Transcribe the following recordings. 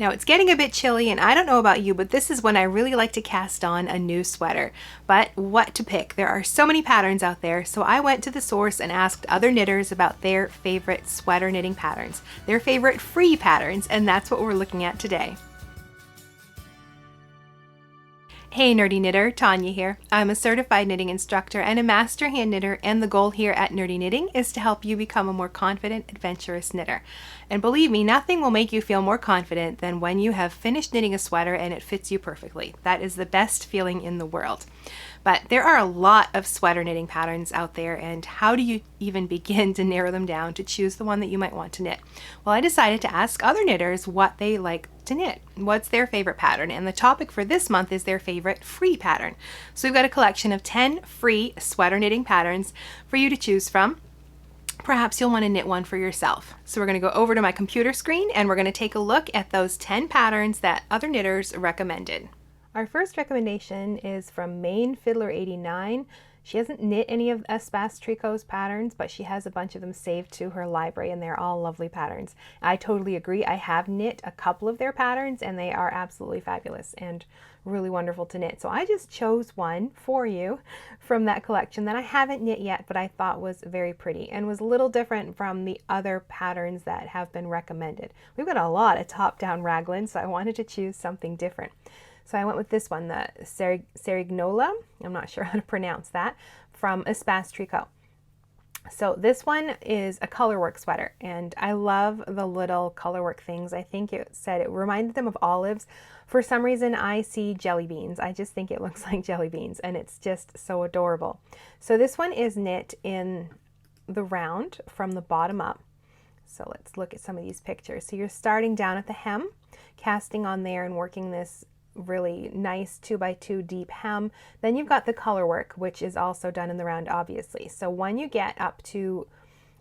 Now it's getting a bit chilly and I don't know about you, but this is when I really like to cast on a new sweater. But what to pick? There are so many patterns out there, so I went to the source and asked other knitters about their favorite sweater knitting patterns, their favorite free patterns, and that's what we're looking at today. Hey Nerdy Knitter, Tanya here. I'm a certified knitting instructor and a master hand knitter, and the goal here at Nerdy Knitting is to help you become a more confident, adventurous knitter. And believe me, nothing will make you feel more confident than when you have finished knitting a sweater and it fits you perfectly. That is the best feeling in the world. But there are a lot of sweater knitting patterns out there, and how do you even begin to narrow them down to choose the one that you might want to knit? Well, I decided to ask other knitters what they like to knit. What's their favorite pattern? And the topic for this month is their favorite free pattern. So we've got a collection of 10 free sweater knitting patterns for you to choose from. Perhaps you'll want to knit one for yourself. So we're going to go over to my computer screen and we're going to take a look at those 10 patterns that other knitters recommended. Our first recommendation is from Main Fiddler 89. She hasn't knit any of Espace Tricot's patterns, but she has a bunch of them saved to her library, and they're all lovely patterns. I totally agree. I have knit a couple of their patterns, and they are absolutely fabulous and really wonderful to knit. So I just chose one for you from that collection that I haven't knit yet, but I thought was very pretty and was a little different from the other patterns that have been recommended. We've got a lot of top-down raglan, so I wanted to choose something different. So I went with this one, the Cerignola, I'm not sure how to pronounce that, from Espace Tricot. So this one is a colorwork sweater, and I love the little colorwork things. I think it said it reminded them of olives. For some reason I see jelly beans. I just think it looks like jelly beans, and it's just so adorable. So this one is knit in the round from the bottom up. So let's look at some of these pictures. So you're starting down at the hem, casting on there and working this really nice 2x2 deep hem. Then you've got the color work, which is also done in the round, obviously. So when you get up to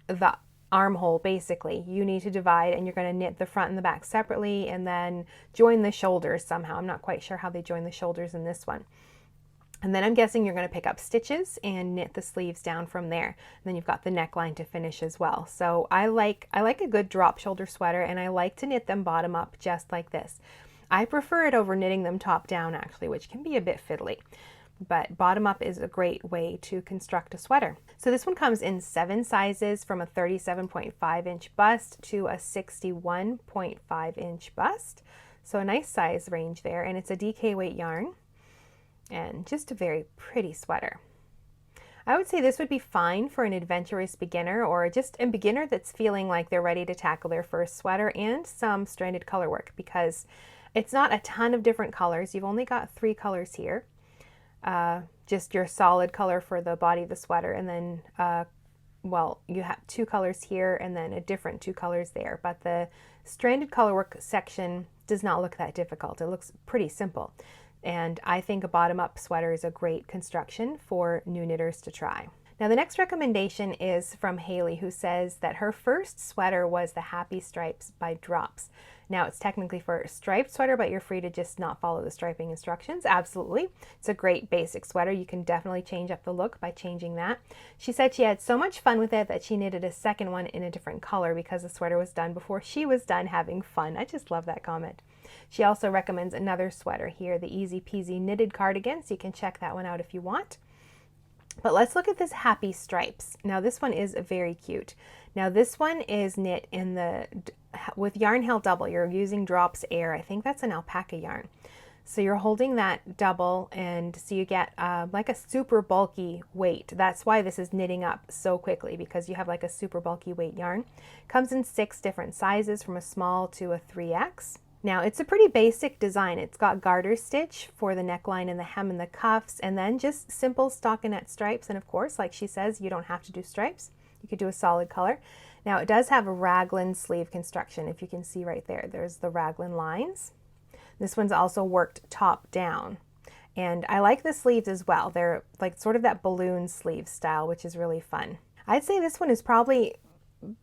the armhole, basically, you need to divide, and you're going to knit the front and the back separately and then join the shoulders somehow. I'm not quite sure how they join the shoulders in this one. And then I'm guessing you're going to pick up stitches and knit the sleeves down from there. And then you've got the neckline to finish as well. So I like a good drop shoulder sweater, and I like to knit them bottom up just like this. I prefer it over knitting them top down, actually, which can be a bit fiddly, but bottom up is a great way to construct a sweater. So this one comes in 7 sizes, from a 37.5 inch bust to a 61.5 inch bust. So a nice size range there, and it's a DK weight yarn, and just a very pretty sweater. I would say this would be fine for an adventurous beginner, or just a beginner that's feeling like they're ready to tackle their first sweater, and some stranded color work, because it's not a ton of different colors. You've only got 3 colors here. Just your solid color for the body of the sweater, and then, well, you have 2 colors here and then a different 2 colors there. But the stranded colorwork section does not look that difficult. It looks pretty simple. And I think a bottom-up sweater is a great construction for new knitters to try. Now the next recommendation is from Haley, who says that her first sweater was the Happy Stripes by Drops. Now it's technically for a striped sweater, but you're free to just not follow the striping instructions. Absolutely. It's a great basic sweater. You can definitely change up the look by changing that. She said she had so much fun with it that she knitted a second one in a different color because the sweater was done before she was done having fun. I just love that comment. She also recommends another sweater here, the Easy Peasy Knitted Cardigan, so you can check that one out if you want. But let's look at this Happy Stripes. Now this one is very cute. Now this one is knit in with yarn held double. You're using Drops Air. I think that's an alpaca yarn. So you're holding that double, and so you get like a super bulky weight. That's why this is knitting up so quickly, because you have like a super bulky weight yarn. Comes in 6 different sizes, from a small to a 3X. Now it's a pretty basic design. It's got garter stitch for the neckline and the hem and the cuffs, and then just simple stockinette stripes. And of course, like she says, you don't have to do stripes. You could do a solid color. Now it does have a raglan sleeve construction. If you can see right there, there's the raglan lines. This one's also worked top down. And I like the sleeves as well. They're like sort of that balloon sleeve style, which is really fun. I'd say this one is probably,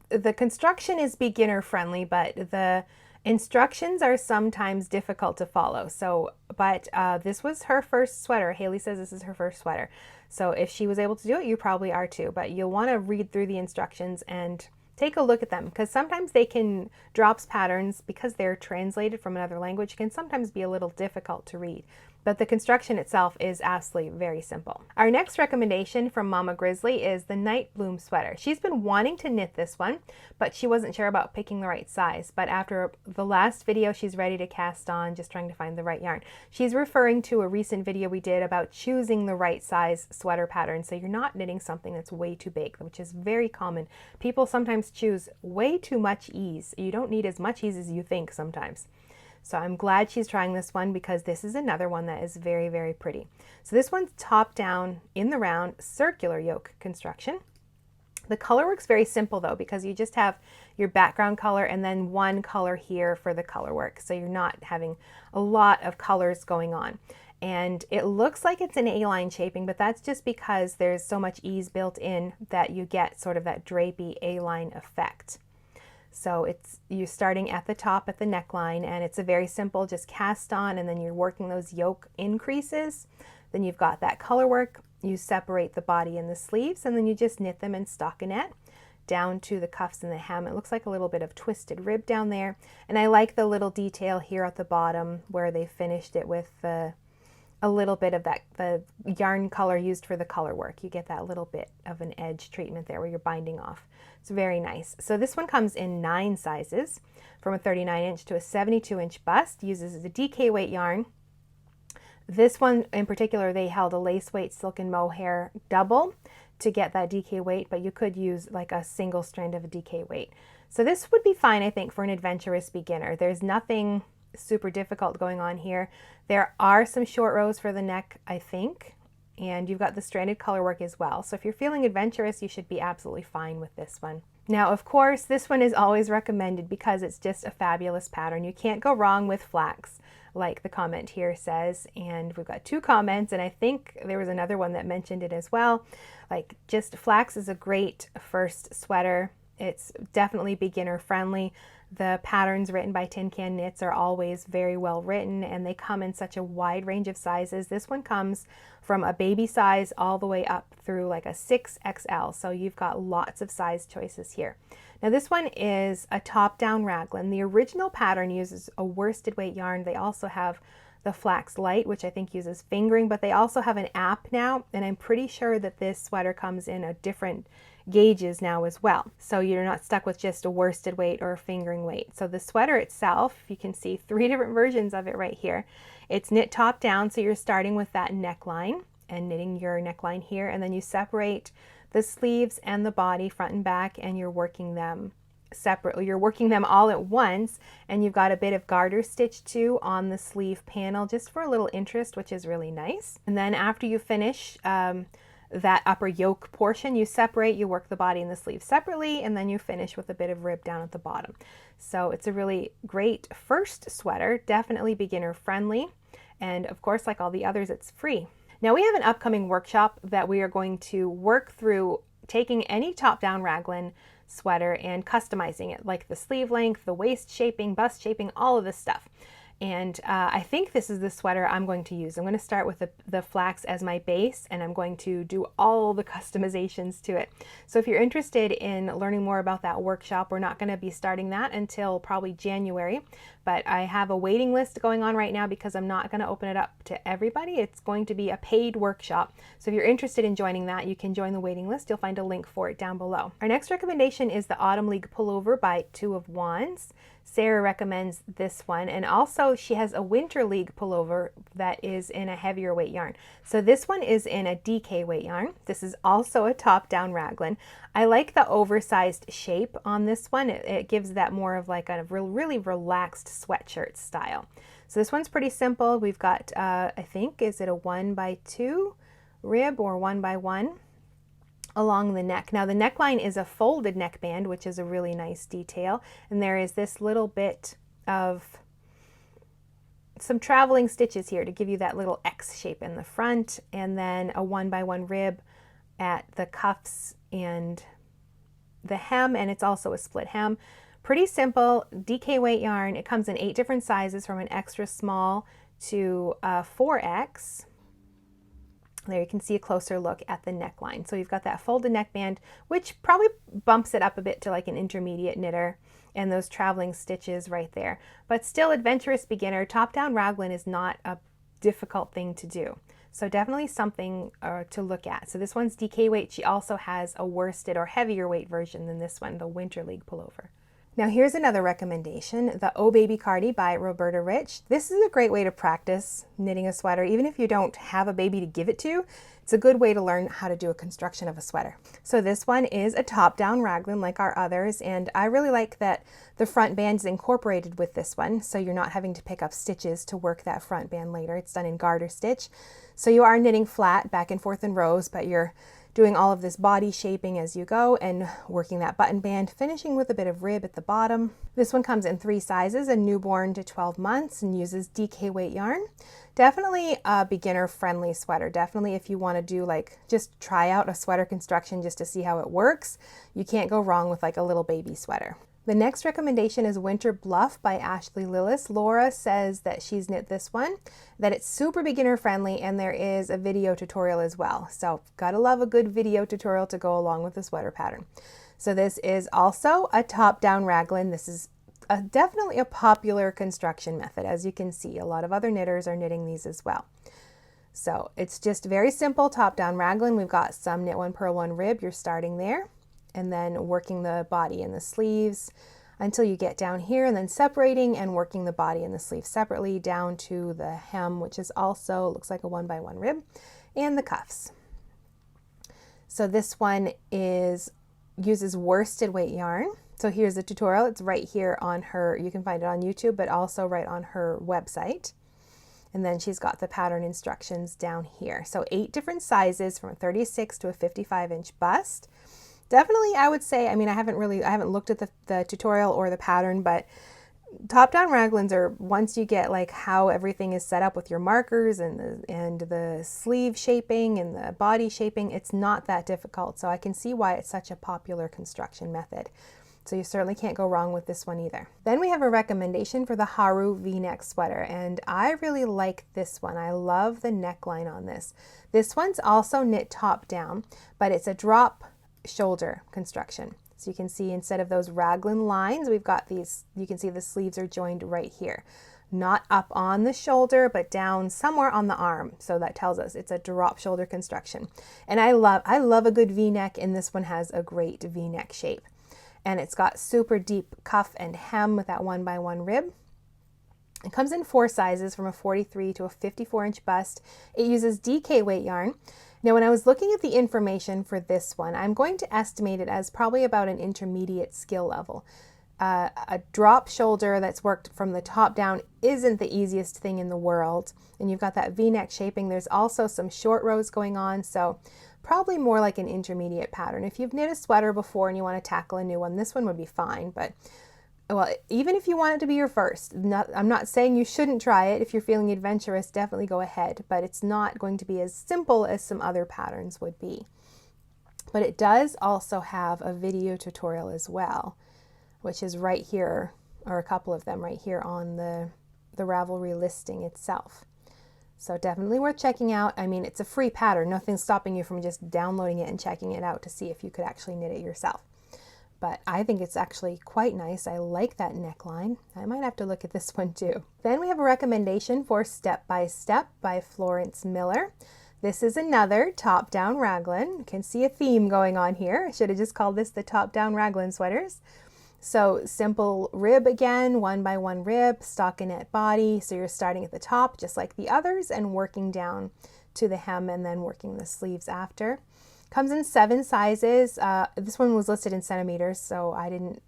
the construction is beginner friendly, but the instructions are sometimes difficult to follow. So, but this was her first sweater. Haley says this is her first sweater. So if she was able to do it, you probably are too. But you'll want to read through the instructions and take a look at them, because sometimes they can, drops patterns, because they're translated from another language, can sometimes be a little difficult to read. But the construction itself is absolutely very simple. Our next recommendation from Mama Grizzly is the Night Bloom sweater. She's been wanting to knit this one, but she wasn't sure about picking the right size. But after the last video, she's ready to cast on, just trying to find the right yarn. She's referring to a recent video we did about choosing the right size sweater pattern, so you're not knitting something that's way too big, which is very common. People sometimes choose way too much ease. You don't need as much ease as you think sometimes. So I'm glad she's trying this one, because this is another one that is very, very pretty. So this one's top down in the round circular yoke construction. The color work's very simple though, because you just have your background color and then one color here for the color work. So you're not having a lot of colors going on. And it looks like it's an A-line shaping, but that's just because there's so much ease built in that you get sort of that drapey A-line effect. So you're starting at the top at the neckline, and it's a very simple, just cast on, and then you're working those yoke increases. Then you've got that color work. You separate the body and the sleeves, and then you just knit them in stockinette down to the cuffs and the hem. It looks like a little bit of twisted rib down there. And I like the little detail here at the bottom where they finished it with a little bit of the yarn color used for the color work. You get that little bit of an edge treatment there where you're binding off. It's very nice. So this one comes in 9 sizes, from a 39-inch to a 72-inch bust. Uses a DK weight yarn. This one in particular, they held a lace weight silk and mohair double to get that DK weight, but you could use like a single strand of a DK weight. So this would be fine, I think, for an adventurous beginner. There's nothing super difficult going on here. There are some short rows for the neck, I think, and you've got the stranded color work as well. So if you're feeling adventurous, you should be absolutely fine with this one. Now, of course, this one is always recommended because it's just a fabulous pattern. You can't go wrong with flax, like the comment here says. And we've got 2 comments, and I think there was another one that mentioned it as well. Like, just flax is a great first sweater. It's definitely beginner friendly. The patterns written by Tin Can Knits are always very well written, and they come in such a wide range of sizes. This one comes from a baby size all the way up through like a 6XL, so you've got lots of size choices here. Now this one is a top-down raglan. The original pattern uses a worsted weight yarn. They also have the Flax Light, which I think uses fingering, but they also have an app now, and I'm pretty sure that this sweater comes in a different gauges now as well. So you're not stuck with just a worsted weight or a fingering weight. So the sweater itself, you can see 3 different versions of it right here. It's knit top down, so you're starting with that neckline and knitting your neckline here, and then you separate the sleeves and the body front and back, and you're working them separately. You're working them all at once, and you've got a bit of garter stitch too on the sleeve panel just for a little interest, which is really nice. And then after you finish that upper yoke portion, you separate, you work the body and the sleeve separately, and then you finish with a bit of rib down at the bottom. So it's a really great first sweater, definitely beginner friendly, and of course, like all the others, it's free. Now we have an upcoming workshop that we are going to work through taking any top-down raglan sweater and customizing it, like the sleeve length, the waist shaping, bust shaping, all of this stuff. And I think this is the sweater I'm going to use. I'm going to start with the flax as my base, and I'm going to do all the customizations to it. So if you're interested in learning more about that workshop, we're not going to be starting that until probably January, but I have a waiting list going on right now because I'm not going to open it up to everybody. It's going to be a paid workshop. So if you're interested in joining that, you can join the waiting list. You'll find a link for it down below. Our next recommendation is the Autumn League Pullover by 2 of Wands. Sarah recommends this one, and also she has a Winter League pullover that is in a heavier weight yarn. So this one is in a DK weight yarn. This is also a top-down raglan. I like the oversized shape on this one. It gives that more of like a really relaxed sweatshirt style. So this one's pretty simple. We've got, I think, is it a 1x2 rib or 1x1? Along the neck. Now the neckline is a folded neckband, which is a really nice detail, and there is this little bit of some traveling stitches here to give you that little X shape in the front, and then a 1x1 rib at the cuffs and the hem, and it's also a split hem. Pretty simple DK weight yarn. It comes in 8 different sizes from an extra small to 4X. There you can see a closer look at the neckline. So you've got that folded neckband, which probably bumps it up a bit to like an intermediate knitter, and those traveling stitches right there. But still, adventurous beginner, top-down raglan is not a difficult thing to do. So definitely something to look at. So this one's DK weight. She also has a worsted or heavier weight version than this one, the Winter League pullover. Now here's another recommendation, the Oh Baby Cardi by Roberta Rich. This is a great way to practice knitting a sweater. Even if you don't have a baby to give it to, it's a good way to learn how to do a construction of a sweater. So this one is a top-down raglan like our others, and I really like that the front band is incorporated with this one, so you're not having to pick up stitches to work that front band later. It's done in garter stitch. So you are knitting flat back and forth in rows, but you're doing all of this body shaping as you go and working that button band, finishing with a bit of rib at the bottom. This one comes in 3 sizes, a newborn to 12 months, and uses DK weight yarn. Definitely a beginner friendly sweater. Definitely if you want to do like just try out a sweater construction just to see how it works, you can't go wrong with like a little baby sweater. The next recommendation is Winter Bluff by Ashley Lillis. Laura says that she's knit this one, that it's super beginner friendly, and there is a video tutorial as well. So gotta love a good video tutorial to go along with the sweater pattern. So this is also a top-down raglan. This is definitely a popular construction method. As you can see, a lot of other knitters are knitting these as well. So it's just very simple top-down raglan. We've got some knit 1, purl 1 rib. You're starting there, and then working the body and the sleeves until you get down here, and then separating and working the body and the sleeves separately down to the hem, which is also looks like a 1 by 1 rib, and the cuffs. So this one uses worsted weight yarn. So here's the tutorial. It's right here on her, you can find it on YouTube, but also right on her website. And then she's got the pattern instructions down here. So 8 different sizes from a 36 to a 55-inch bust. Definitely, I would say, I mean, I haven't looked at the tutorial or the pattern, but top-down raglans are, once you get like how everything is set up with your markers and the sleeve shaping and the body shaping, it's not that difficult. So I can see why it's such a popular construction method. So you certainly can't go wrong with this one either. Then we have a recommendation for the Haru V-neck sweater, and I really like this one. I love the neckline on this. This one's also knit top down, but it's a drop shoulder construction. So you can see instead of those raglan lines, we've got these, you can see the sleeves are joined right here. Not up on the shoulder, but down somewhere on the arm. So that tells us it's a drop shoulder construction. And I love a good V-neck, and this one has a great V-neck shape. And it's got super deep cuff and hem with that 1 by 1 rib. It comes in 4 sizes from a 43 to a 54-inch bust. It uses DK weight yarn. Now, when I was looking at the information for this one, I'm going to estimate it as probably about an intermediate skill level. A drop shoulder that's worked from the top down isn't the easiest thing in the world. And you've got that V-neck shaping. There's also some short rows going on, so probably more like an intermediate pattern. If you've knit a sweater before and you want to tackle a new one, this one would be fine. But well, even if you want it to be your first, I'm not saying you shouldn't try it. If you're feeling adventurous, definitely go ahead. But it's not going to be as simple as some other patterns would be. But it does also have a video tutorial as well, which is right here, or a couple of them right here on the Ravelry listing itself. So definitely worth checking out. I mean, it's a free pattern. Nothing's stopping you from just downloading it and checking it out to see if you could actually knit it yourself. But I think it's actually quite nice. I like that neckline. I might have to look at this one too. Then we have a recommendation for Step by Step by Florence Miller. This is another top-down raglan. You can see a theme going on here. I should have just called this the top-down raglan sweaters. So simple rib again, 1 by 1 rib, stockinette body. So you're starting at the top just like the others and working down to the hem and then working the sleeves after. Comes in 7 sizes. This one was listed in centimeters, so I didn't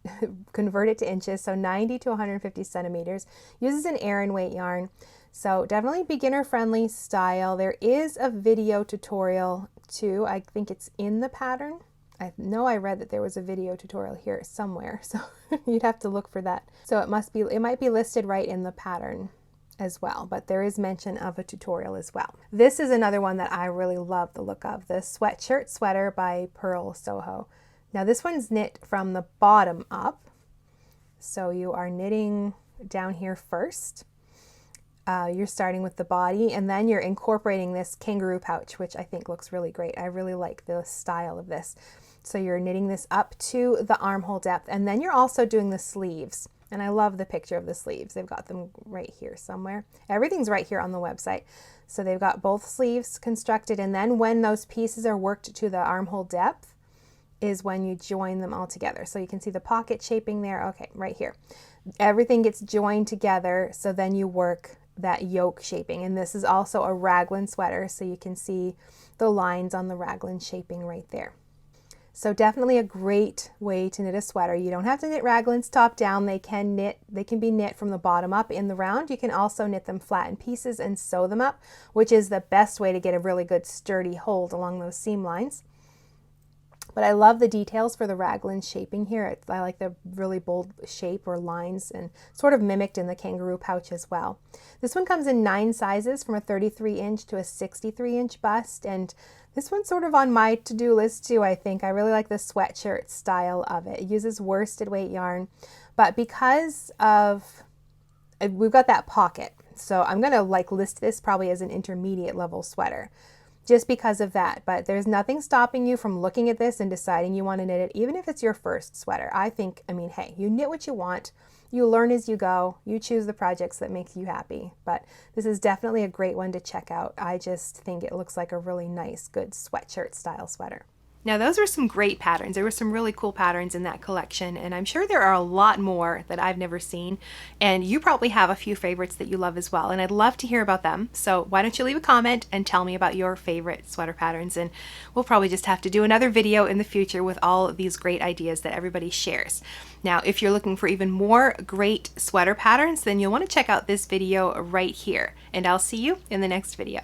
convert it to inches. So 90 to 150 centimeters. Uses an Aran weight yarn. So definitely beginner friendly style. There is a video tutorial too. I think it's in the pattern. I know I read that there was a video tutorial here somewhere, so you'd have to look for that. So it might be listed right in the pattern as well, but there is mention of a tutorial as well. This is another one that I really love the look of, the Sweatshirt Sweater by Pearl Soho. Now this one's knit from the bottom up, so you are knitting down here first. You're starting with the body, and then you're incorporating this kangaroo pouch, which I think looks really great. I really like the style of this. So you're knitting this up to the armhole depth, and then you're also doing the sleeves. And I love the picture of the sleeves. They've got them right here somewhere. Everything's right here on the website. So they've got both sleeves constructed, and then when those pieces are worked to the armhole depth is when you join them all together. So you can see the pocket shaping there. Okay, right here. Everything gets joined together, so then you work that yoke shaping. And this is also a raglan sweater, so you can see the lines on the raglan shaping right there. So definitely a great way to knit a sweater. You don't have to knit raglans top down. They can be knit from the bottom up in the round. You can also knit them flat in pieces and sew them up, which is the best way to get a really good sturdy hold along those seam lines. But I love the details for the raglan shaping here. I like the really bold shape or lines, and sort of mimicked in the kangaroo pouch as well. This one comes in 9 sizes, from a 33 inch to a 63 inch bust, and this one's sort of on my to-do list too, I think. I really like the sweatshirt style of it. It uses worsted weight yarn, but because of, we've got that pocket, so I'm gonna list this probably as an intermediate level sweater, just because of that. But there's nothing stopping you from looking at this and deciding you want to knit it, even if it's your first sweater. I mean, hey, you knit what you want, you learn as you go, you choose the projects that make you happy. But this is definitely a great one to check out. I just think it looks like a really nice, good sweatshirt style sweater. Now those were some great patterns. There were some really cool patterns in that collection, and I'm sure there are a lot more that I've never seen, and you probably have a few favorites that you love as well, and I'd love to hear about them. So why don't you leave a comment and tell me about your favorite sweater patterns, and we'll probably just have to do another video in the future with all of these great ideas that everybody shares. Now, if you're looking for even more great sweater patterns, then you'll want to check out this video right here, and I'll see you in the next video.